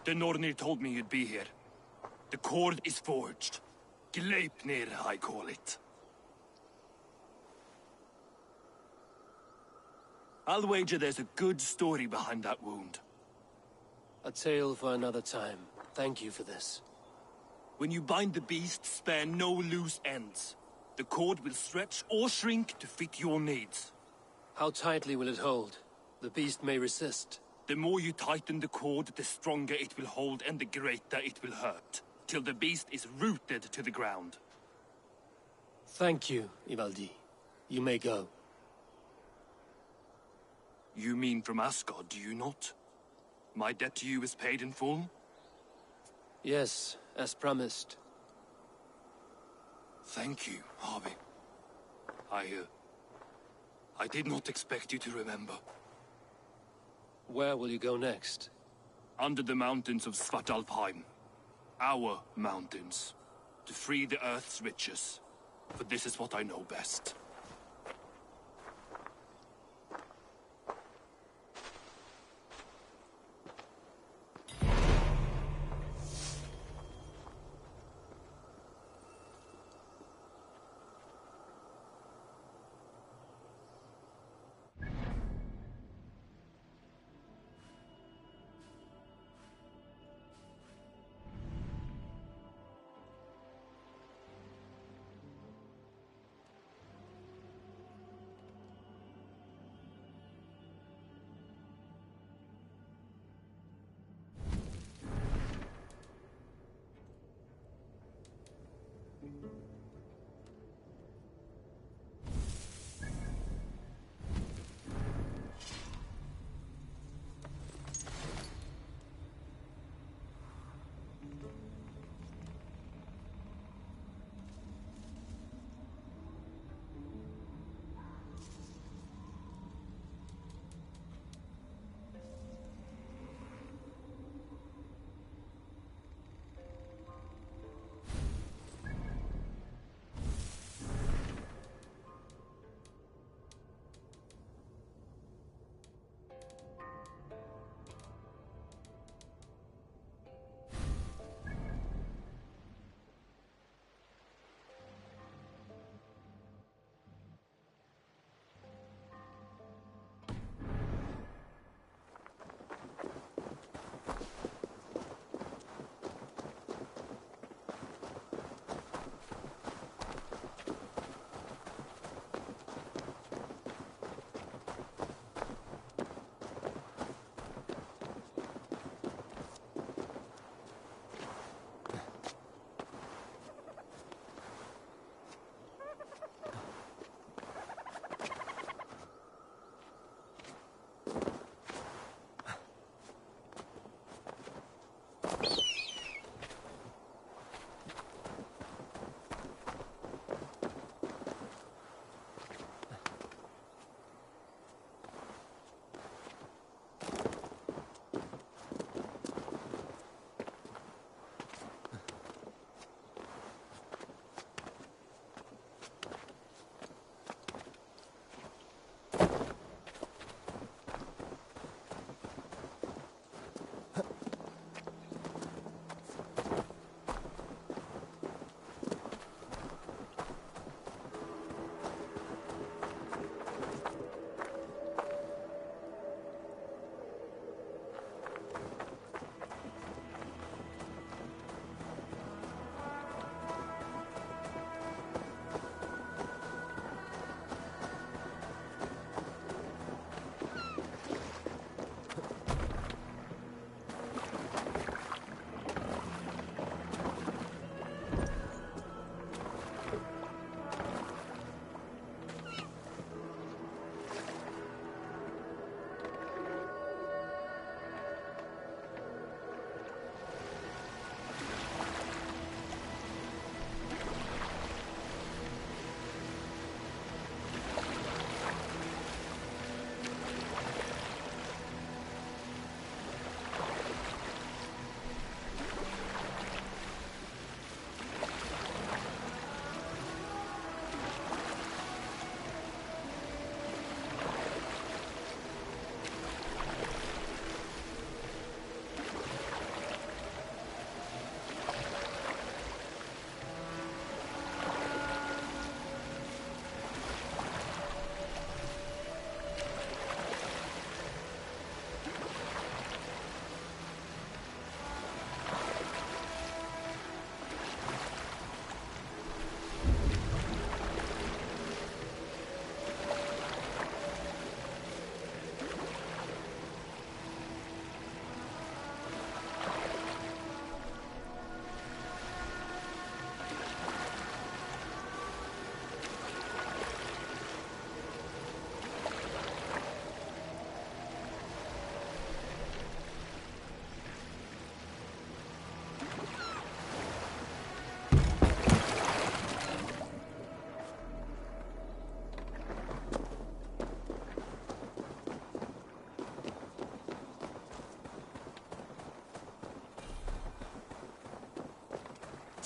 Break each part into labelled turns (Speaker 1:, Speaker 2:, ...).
Speaker 1: The Nornir told me you'd be here. The cord is forged. Gleipnir, I call it. I'll wager there's a good story behind that wound.
Speaker 2: A tale for another time. Thank you for this.
Speaker 1: When you bind the beast, spare no loose ends. The cord will stretch or shrink to fit your needs.
Speaker 2: How tightly will it hold? The beast may resist.
Speaker 1: The more you tighten the cord, the stronger it will hold and the greater it will hurt. Till the beast is rooted to the ground.
Speaker 2: Thank you, Ivaldi. You may go.
Speaker 1: You mean from Asgard, do you not? My debt to you is paid in full?
Speaker 2: Yes, as promised.
Speaker 1: Thank you, Harvey. I did not expect you to remember.
Speaker 2: Where will you go next?
Speaker 1: Under the mountains of Svartalfheim. Our mountains. To free the Earth's riches. For this is what I know best.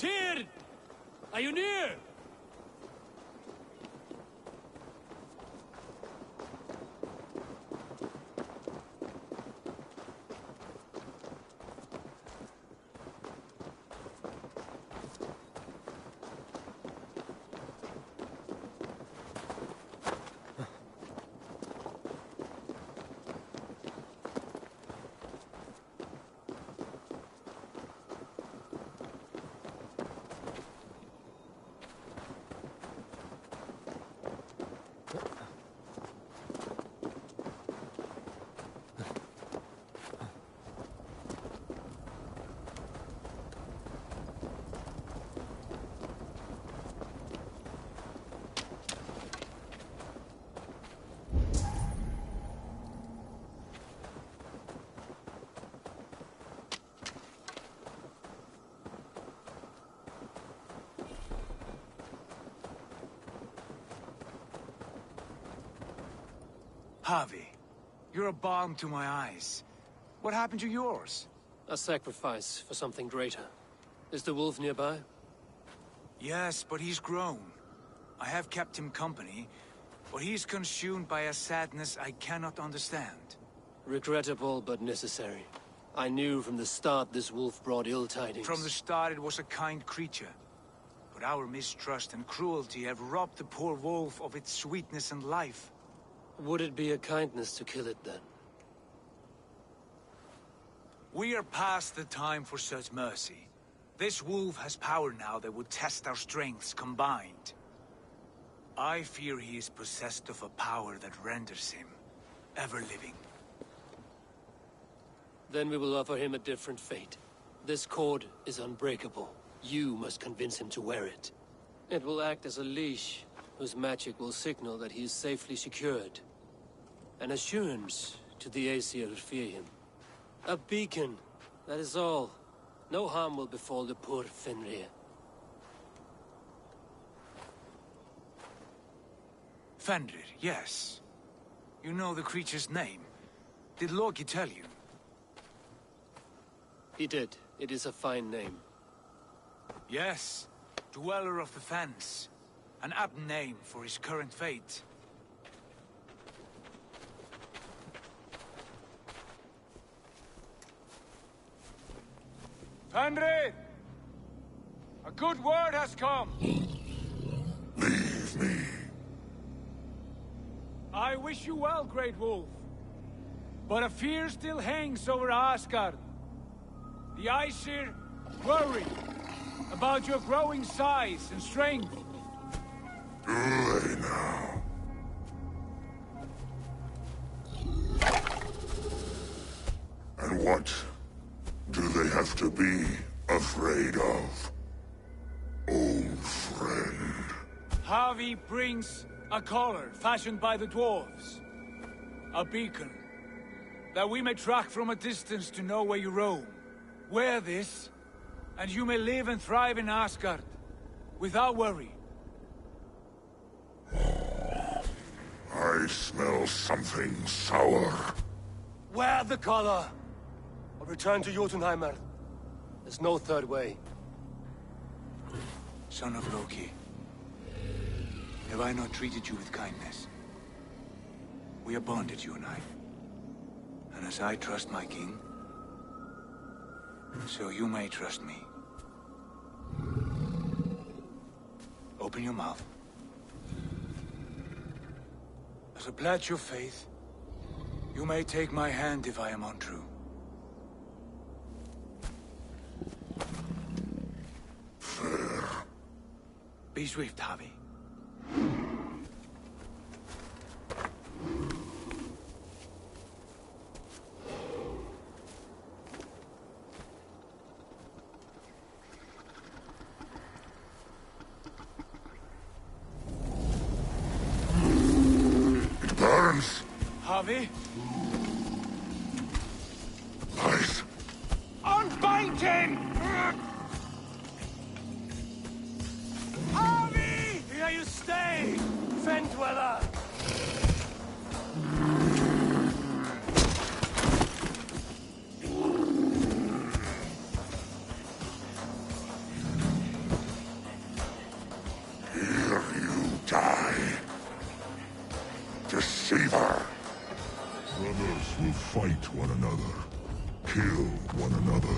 Speaker 2: Cyrd! Are you near?
Speaker 3: Harvey, you're a balm to my eyes. What happened to yours?
Speaker 2: A sacrifice for something greater. Is the wolf nearby?
Speaker 3: Yes, but he's grown. I have kept him company, but he's consumed by a sadness I cannot understand.
Speaker 2: Regrettable, but necessary. I knew from the start this wolf brought ill tidings.
Speaker 3: From the start it was a kind creature. But our mistrust and cruelty have robbed the poor wolf of its sweetness and life.
Speaker 2: Would it be a kindness to kill it, then?
Speaker 3: We are past the time for such mercy. This wolf has power now that would test our strengths combined. I fear he is possessed of a power that renders him ever-living.
Speaker 2: Then we will offer him a different fate. This cord is unbreakable. You must convince him to wear it. It will act as a leash, whose magic will signal that he is safely secured. An assurance to the Aesir who fear him. A beacon, that is all. No harm will befall the poor Fenrir.
Speaker 3: Fenrir, yes. You know the creature's name. Did Loki tell you?
Speaker 2: He did. It is a fine name.
Speaker 3: Yes. Dweller of the Fens. An apt name for his current fate. Fenrir! A good word has come!
Speaker 4: Leave me.
Speaker 3: I wish you well, Great Wolf. But a fear still hangs over Asgard. The Aesir worry about your growing size and strength.
Speaker 4: Do they now? And what do they have to be afraid of? Old friend.
Speaker 3: Harvey brings a collar fashioned by the dwarves. A beacon. That we may track from a distance to know where you roam. Wear this, and you may live and thrive in Asgard. Without worry.
Speaker 4: I smell something sour.
Speaker 2: Wear the collar! Or return to Jotunheimer. There's no third way.
Speaker 3: Son of Loki. Have I not treated you with kindness? We are bonded, you and I. And as I trust my king, so you may trust me. Open your mouth. As a pledge of faith, you may take my hand if I am untrue.
Speaker 4: Fair.
Speaker 3: Be swift, Harvey.
Speaker 4: It burns.
Speaker 3: Harvey?
Speaker 4: Nice.
Speaker 3: Unbind him! Harvey!
Speaker 2: Here you stay, Fen Dweller!
Speaker 4: fight one another, kill one another.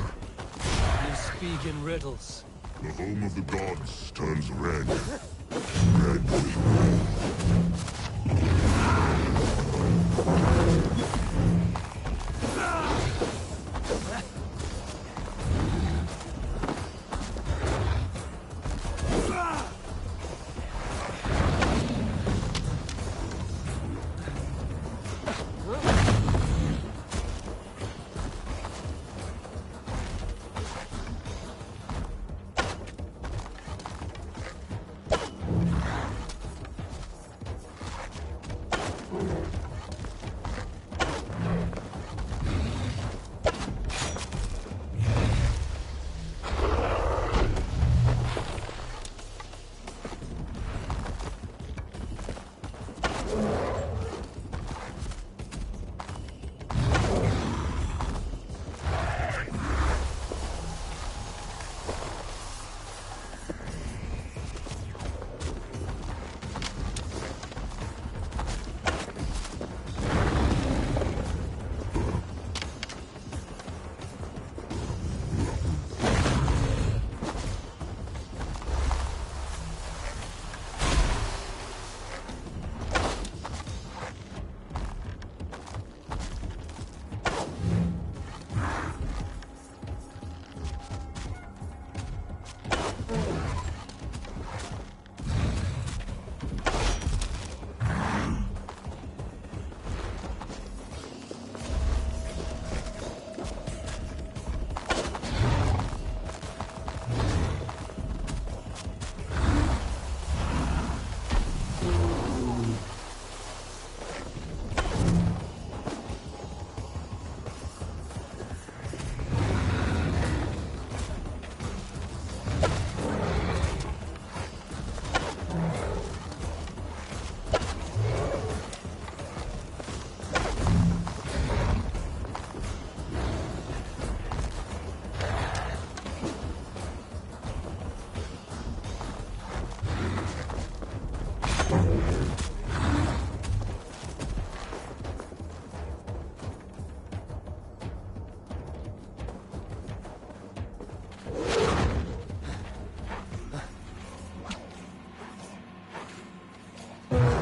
Speaker 2: You speak in riddles.
Speaker 4: The home of the gods turns red. Red with war.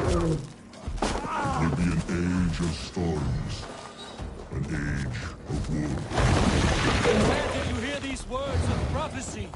Speaker 4: There'll be an age of storms, an age of war.
Speaker 2: Where did you hear these words of prophecy?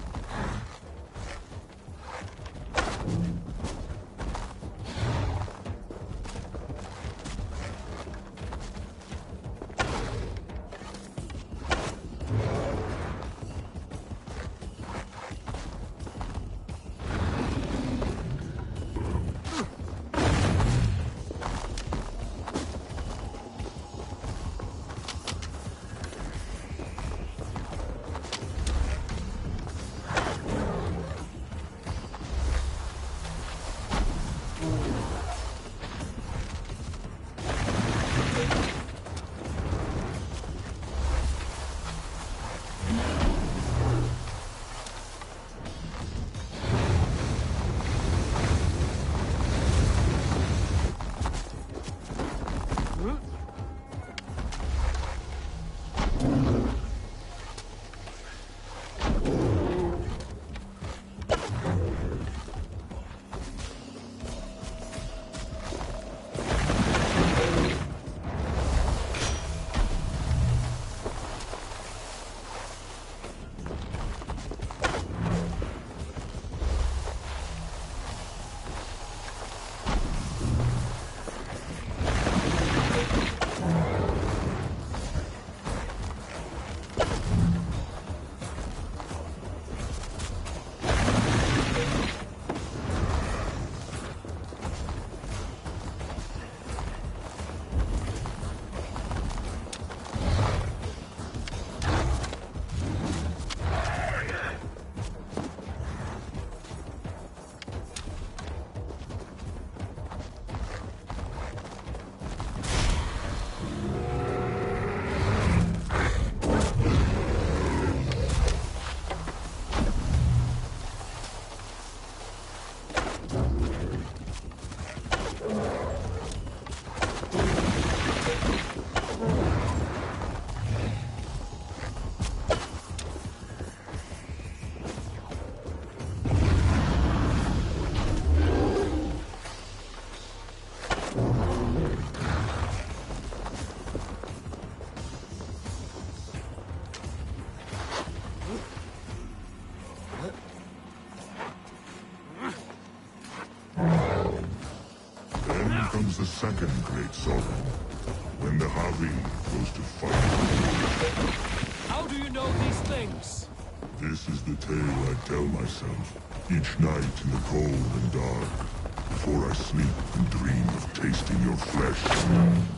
Speaker 4: second great sorrow, when the Havi goes to fight.
Speaker 2: How do you know these things?
Speaker 4: This is the tale I tell myself, each night in the cold and dark, before I sleep and dream of tasting your flesh.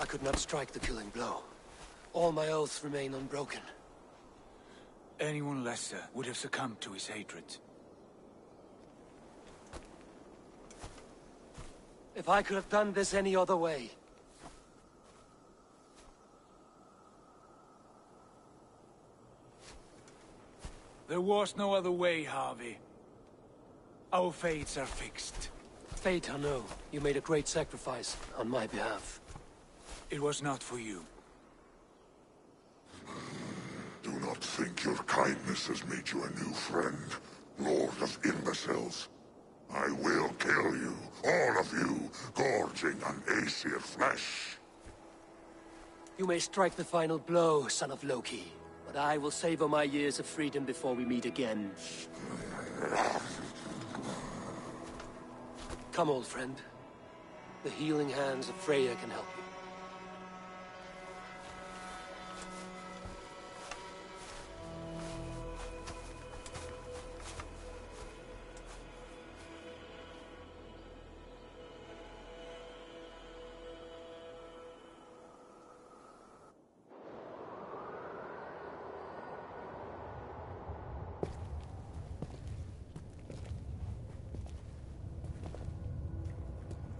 Speaker 2: could not strike the killing blow. All my oaths remain unbroken.
Speaker 3: Anyone lesser would have succumbed to his hatred.
Speaker 2: If I could have done this any other way...
Speaker 3: There was no other way, Harvey. Our fates are fixed.
Speaker 2: Fate, I know. You made a great sacrifice on my behalf.
Speaker 3: It was not for you.
Speaker 4: Do not think your kindness has made you a new friend, Lord of Imbeciles. I will kill you, all of you, gorging on Aesir flesh.
Speaker 2: You may strike the final blow, son of Loki, but I will savor my years of freedom before we meet again. Come, old friend. The healing hands of Freya can help you.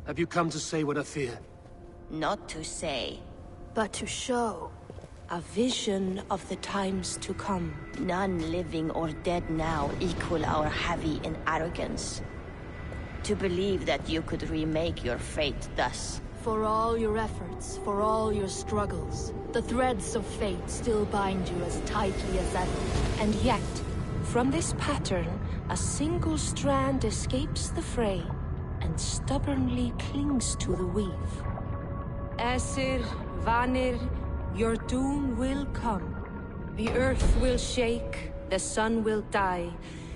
Speaker 2: Have you come to say what I fear?
Speaker 5: Not to say.
Speaker 6: But to show.
Speaker 5: A vision of the times to come. None living or dead now equal our heavy in arrogance. To believe that you could remake your fate thus.
Speaker 6: For all your efforts, for all your struggles, the threads of fate still bind you as tightly as ever.
Speaker 5: And yet, from this pattern, a single strand escapes the fray and stubbornly clings to the weave. Aesir, Vanir, your doom will come. The earth will shake, the sun will die.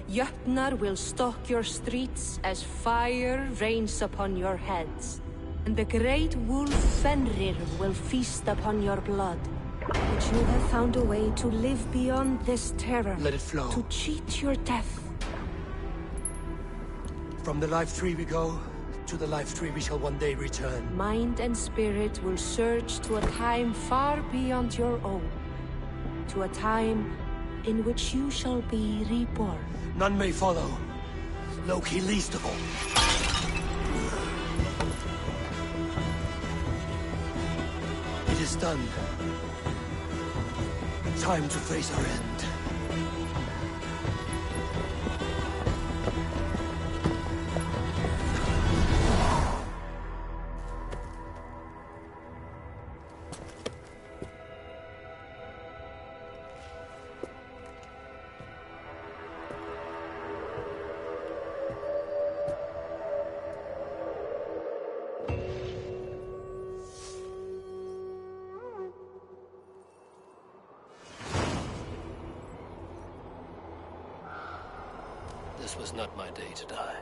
Speaker 5: Jötnar will stalk your streets as fire rains upon your heads. And the great wolf Fenrir will feast upon your blood. But you have found a way to live beyond this terror.
Speaker 2: Let it flow.
Speaker 5: To cheat your death.
Speaker 2: From the life tree we go, to the life tree we shall one day return.
Speaker 5: Mind and spirit will surge to a time far beyond your own. To a time in which you shall be reborn.
Speaker 2: None may follow. Loki least of all. It is done. Time to face our end. This was not my day to die.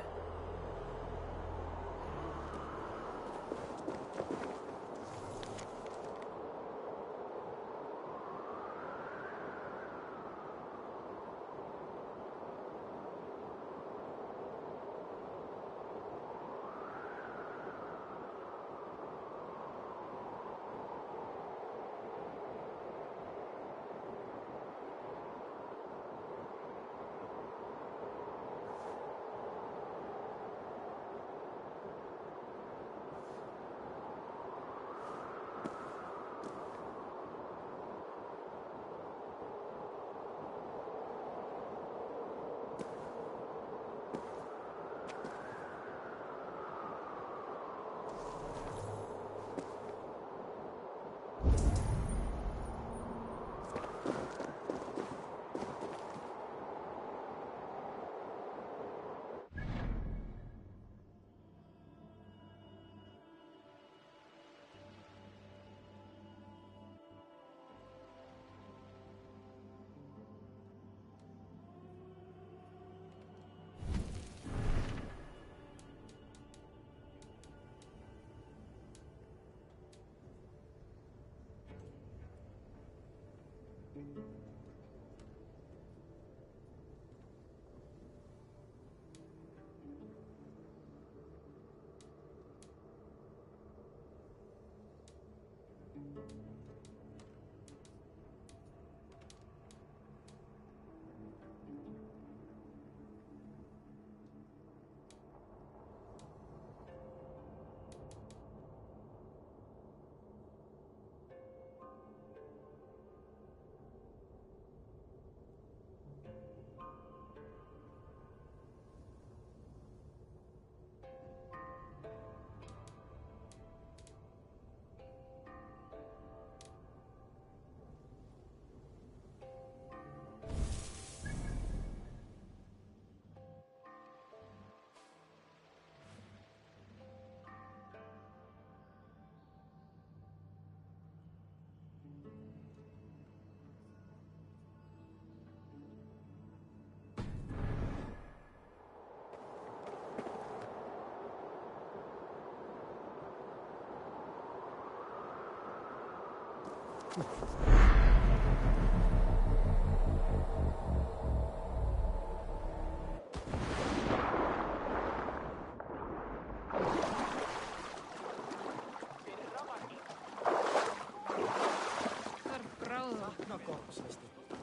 Speaker 7: Hann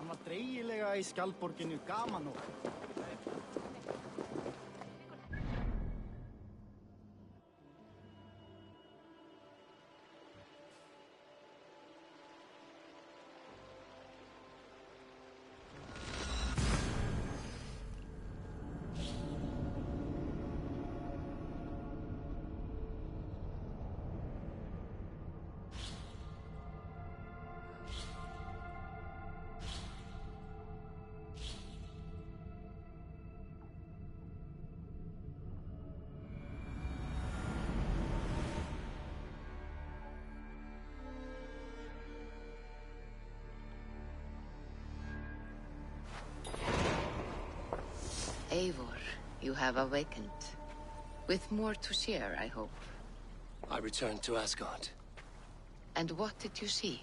Speaker 7: var dreigilega í skjaldborginu gaman og...
Speaker 8: Eivor, you have awakened. With more to share, I hope.
Speaker 2: I returned to Asgard.
Speaker 8: And what did you see?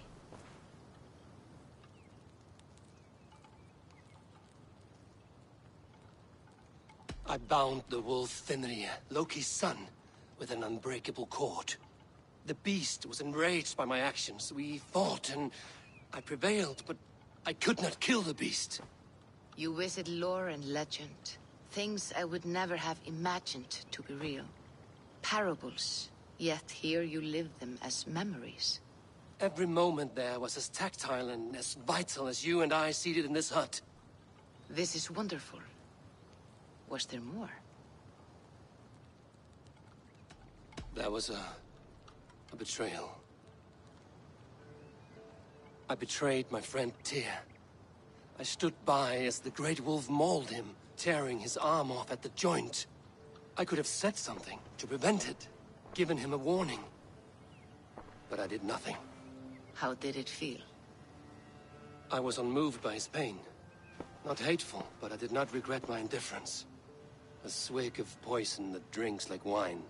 Speaker 2: I bound the wolf Fenrir, Loki's son, with an unbreakable cord. The beast was enraged by my actions. We fought and I prevailed, but I could not kill the beast.
Speaker 8: You visit lore and legend. Things I would never have imagined to be real. Parables, yet here you live them as memories.
Speaker 2: Every moment there was as tactile and as vital as you and I seated in this hut.
Speaker 8: This is wonderful. Was there more?
Speaker 2: There was a betrayal. I betrayed my friend Tyr. I stood by as the great wolf mauled him, tearing his arm off at the joint. I could have said something to prevent it, given him a warning. But I did nothing.
Speaker 8: How did it feel?
Speaker 2: I was unmoved by his pain. Not hateful, but I did not regret my indifference. A swig of poison that drinks like wine.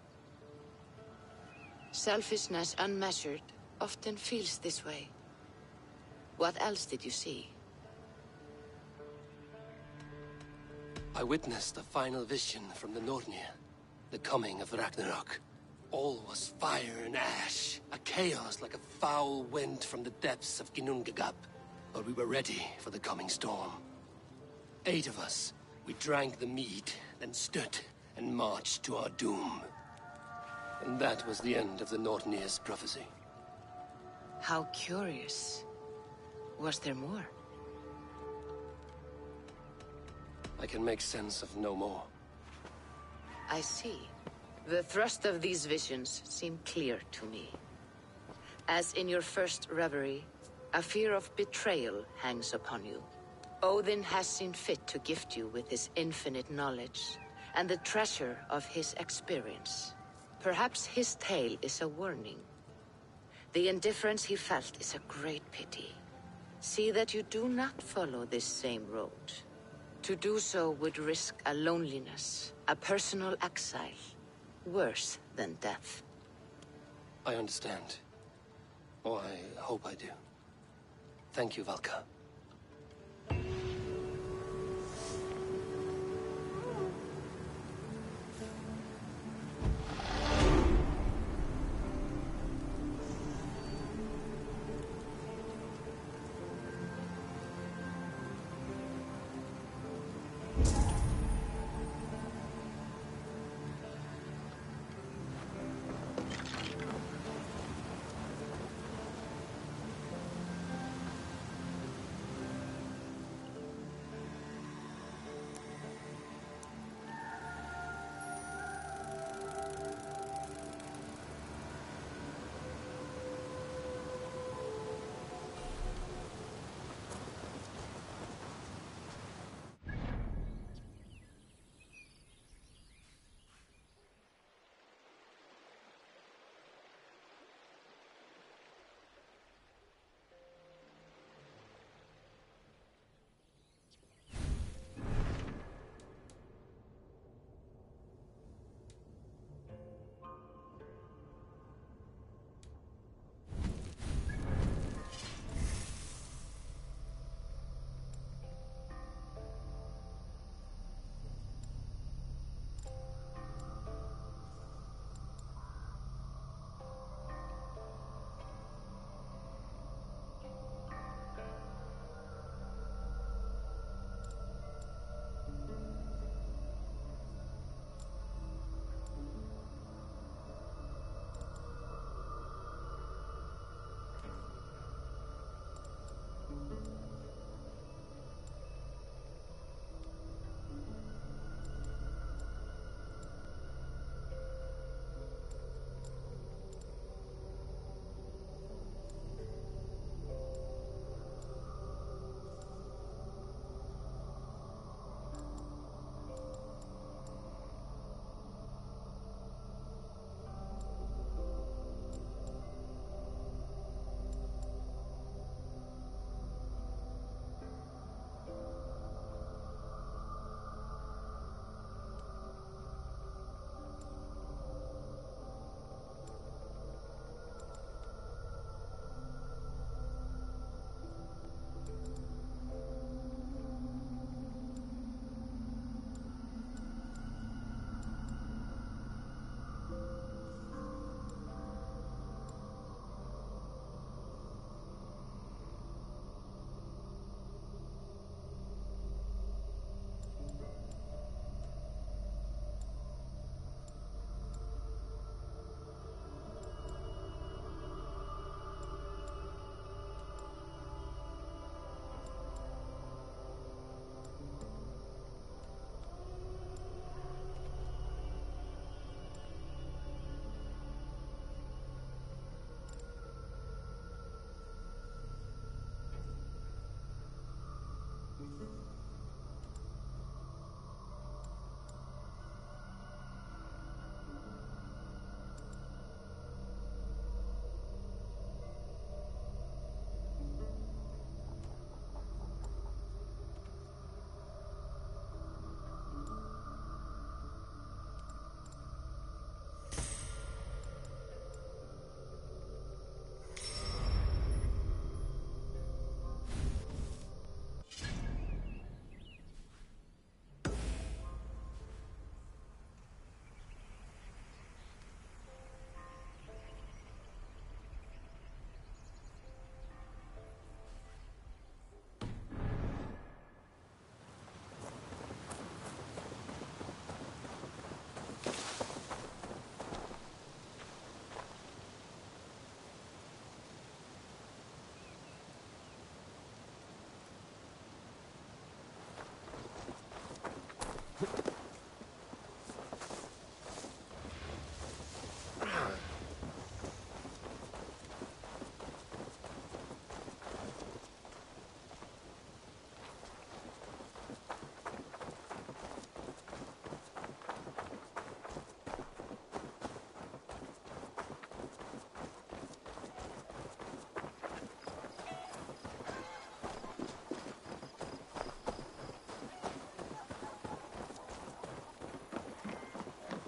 Speaker 8: Selfishness unmeasured often feels this way. What else did you see?
Speaker 2: I witnessed a final vision from the Nornir, the coming of Ragnarok. All was fire and ash, a chaos like a foul wind from the depths of Ginnungagap. But we were ready for the coming storm. 8 of us, we drank the mead, then stood and marched to our doom. And that was the end of the Nornir's prophecy.
Speaker 8: How curious. Was there more?
Speaker 2: I can make sense of no more.
Speaker 8: I see. The thrust of these visions seem clear to me. As in your first reverie, a fear of betrayal hangs upon you. Odin has seen fit to gift you with his infinite knowledge, and the treasure of his experience. Perhaps his tale is a warning. The indifference he felt is a great pity. See that you do not follow this same road. To do so would risk a loneliness, a personal exile, worse than death.
Speaker 2: I understand. Or I hope I do. Thank you, Valka.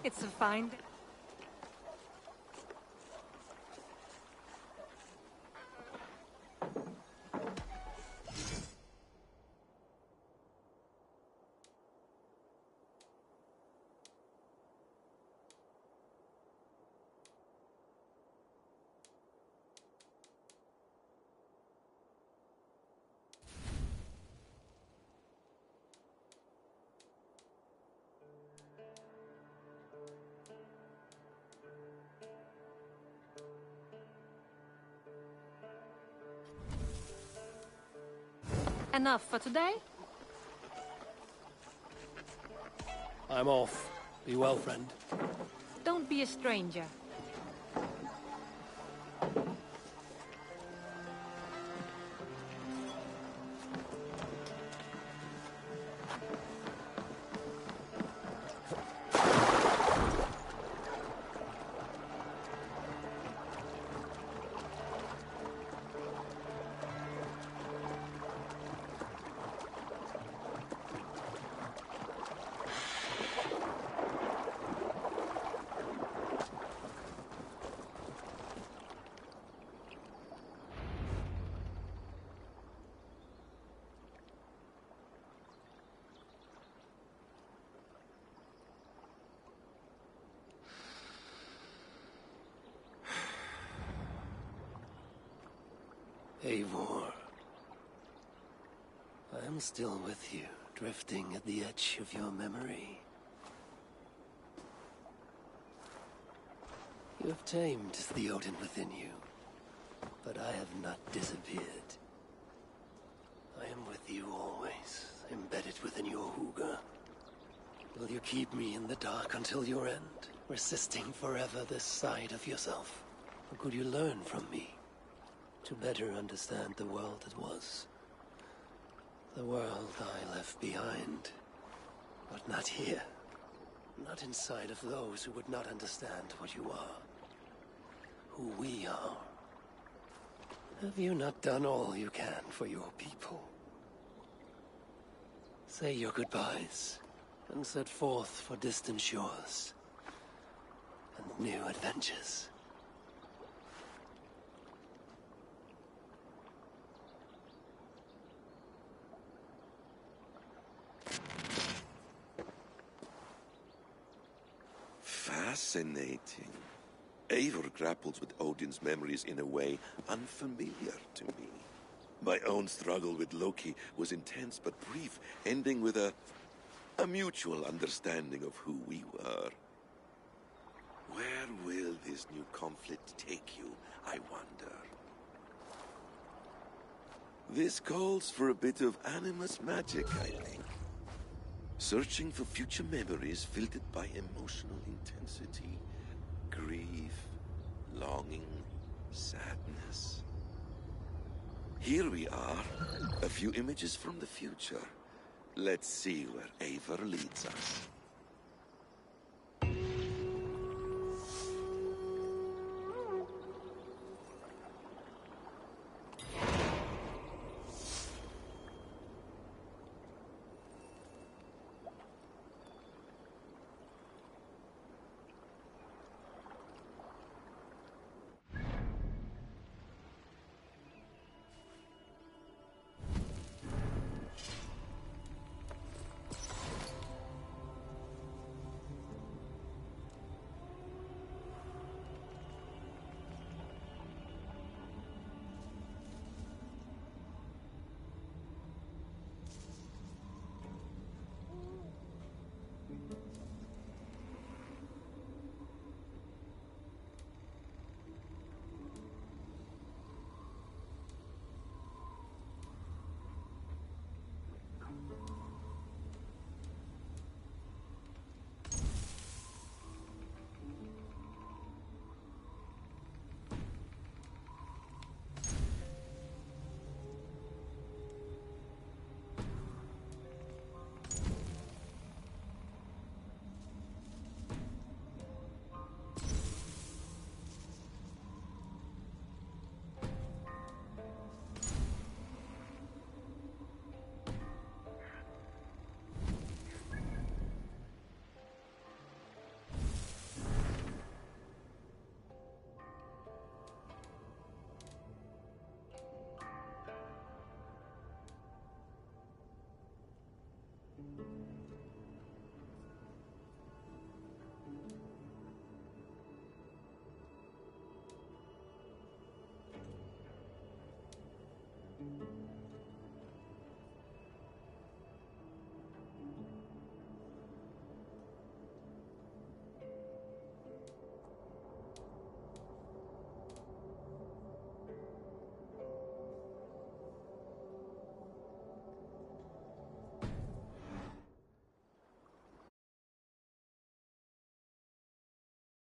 Speaker 9: It's a fine day. Enough for today?
Speaker 2: I'm off. Be well, friend.
Speaker 9: Don't be a stranger.
Speaker 2: Eivor. I am still with you, drifting at the edge of your memory. You have tamed the Odin within you, but I have not disappeared. I am with you always, embedded within your hooga. Will you keep me in the dark until your end, resisting forever this side of yourself? Or could you learn from me? To better understand the world that was. The world I left behind. But not here. Not inside of those who would not understand what you are. Who we are. Have you not done all you can for your people? Say your goodbyes, and set forth for distant shores. And new adventures.
Speaker 10: Fascinating. Eivor grapples with Odin's memories in a way unfamiliar to me. My own struggle with Loki was intense but brief, ending with a mutual understanding of who we were. Where will this new conflict take you, I wonder? This calls for a bit of animus magic, I think. Searching for future memories filtered by emotional intensity, grief, longing, sadness. Here we are, a few images from the future. Let's see where Eivor leads us.